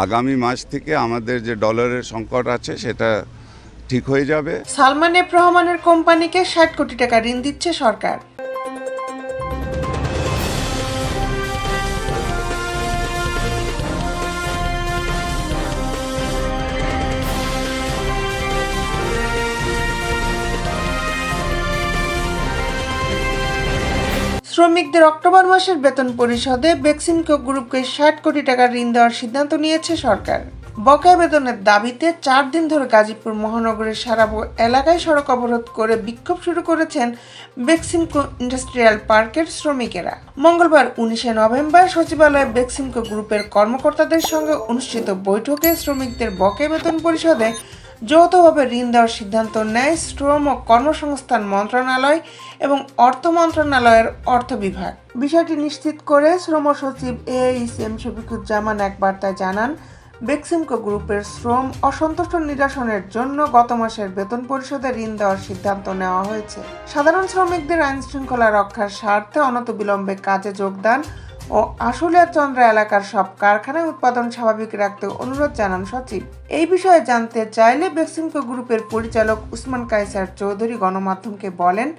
আগামী মাস থেকে আমাদের যে ডলারের সংকট আছে সেটা ঠিক হয়ে যাবে। সালমান এফ রহমানের কোম্পানিকে ৬০ কোটি টাকা ঋণ দিচ্ছে সরকার। শ্রমিকদের অক্টোবর মাসের বেতন পরিশোধে বেক্সিমকো গ্রুপকে ৬০ কোটি টাকা ঋণ দেওয়ার সিদ্ধান্ত নিয়েছে সরকার। বকেয়া বেতনের দাবিতে ৪ দিন ধরে গাজীপুর মহানগরের সারাবো এলাকায় সড়ক অবরোধ করে বিক্ষোভ শুরু করেছেন বেক্সিমকো ইন্ডাস্ট্রিয়াল পার্কের শ্রমিকেরা। মঙ্গলবার ১৯ নভেম্বর সচিবালয়ে বেক্সিমকো গ্রুপের কর্মকর্তাদের সঙ্গে অনুষ্ঠিত বৈঠকে শ্রমিকদের বকেয়া বেতন পরিশোধে যৌথভাবে ঋণ দেওয়ার সিদ্ধান্ত নেয় শ্রম ও কর্মসংস্থান মন্ত্রণালয় এবং অর্থ মন্ত্রণালয়ের অর্থ বিভাগ। বিষয়টি নিশ্চিত করে শ্রম সচিব AACM শফিকুজ্জামান এক বার্তায় জানান, বেক্সিমকো গ্রুপের শ্রম অসন্তুষ্ট নিরসনের জন্য গত মাসের বেতন পরিশোধে ঋণ দেওয়ার সিদ্ধান্ত নেওয়া হয়েছে। সাধারণ শ্রমিকদের আইন শৃঙ্খলা রক্ষার স্বার্থে অনতিবিলম্বে কাজে যোগদান ও আশুলিয়া চন্দ্রা এলাকার সব কারখানায় উৎপাদন স্বাভাবিক রাখতে অনুরোধ জানান সচিব। এই বিষয়ে জানতে চাইলে বেক্সিমকো গ্রুপের পরিচালক উসমান কায়সার চৌধুরী গণমাধ্যমকে বলেন,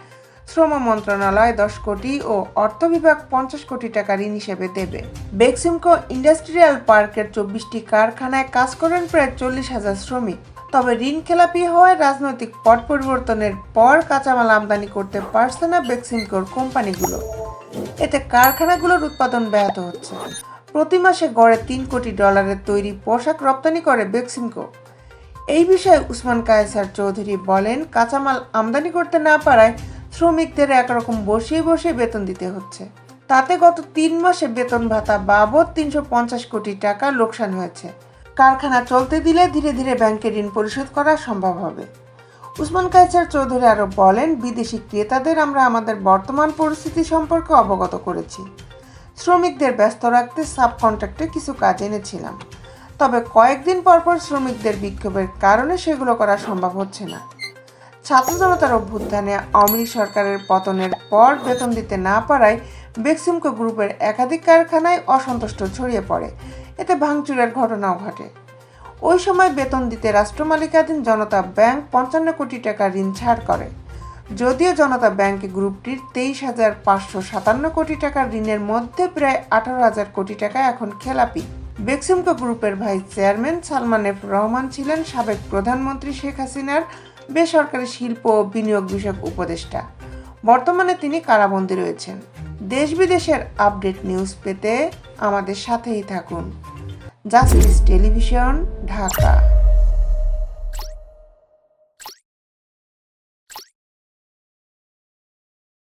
শ্রম মন্ত্রণালয় ১০ কোটি ও অর্থ বিভাগ ৫০ কোটি টাকা ঋণ হিসেবে দেবে। বেক্সিমকো ইন্ডাস্ট্রিয়াল পার্কের ২৪টি কারখানায় কাজ করেন প্রায় ৪০,০০০ শ্রমিক। তবে ঋণ খেলাপি হওয়ায় রাজনৈতিক পট পরিবর্তনের পর কাঁচামাল আমদানি করতে পারছে না বেক্সিমকোর কোম্পানিগুলো। এতে কারখানাগুলোর উৎপাদন ব্যাহত হচ্ছে। প্রতি মাসে গড়ে ৩ কোটি ডলারের তৈরি পোশাক রপ্তানি করে বেক্সিমকো। এই বিষয়ে উসমান কায়সার চৌধুরী বলেন, কাঁচামাল আমদানি করতে না পারায় শ্রমিকদের একরকম বসিয়ে বেতন দিতে হচ্ছে। তাতে গত ৩ মাসে বেতন ভাতা বাবদ ৩৫০ কোটি টাকা লোকসান হয়েছে। কারখানা চলতে দিলে ধীরে ধীরে ব্যাংকের ঋণ পরিশোধ করা সম্ভব হবে। উসমান কায়সার চৌধুরী আরও বলেন, বিদেশি ক্রেতাদের আমরা আমাদের বর্তমান পরিস্থিতি সম্পর্কে অবগত করেছি। শ্রমিকদের ব্যস্ত রাখতে সাব কন্ট্রাক্টে কিছু কাজ এনেছিলাম, তবে কয়েকদিন পরপর শ্রমিকদের বিক্ষোভের কারণে সেগুলো করা সম্ভব হচ্ছে না। ছাত্র জনতার অভ্যুত্থানে আওয়ামী লীগ সরকারের পতনের পর বেতন দিতে না পারায় বেক্সিমকো গ্রুপের একাধিক কারখানায় অসন্তুষ্ট ছড়িয়ে পড়ে। এতে ভাঙচুরের ঘটনাও ঘটে। ওই সময় বেতন দিতে রাষ্ট্র মালিকাধীন জনতা ব্যাংক ৫৫ কোটি টাকা ঋণ ছাড় করে। যদিও জনতা ব্যাংক গ্রুপটির ২৩,৫৫৭ কোটি টাকার ঋণের মধ্যে প্রায় ১৮,০০০ কোটি টাকা এখন খেলাপি। বেক্সিমকো গ্রুপের vice chairman Salman F Rahman ছিলেন সাবেক প্রধানমন্ত্রী শেখ হাসিনার বেসরকারি শিল্প ও বিনিয়োগ বিষয়ক উপদেষ্টা। বর্তমানে তিনি কারাবন্দী রয়েছেন। দেশ বিদেশের আপডেট নিউজ পেতে আমাদের সাথেই থাকুন। Justice television, Dhaka.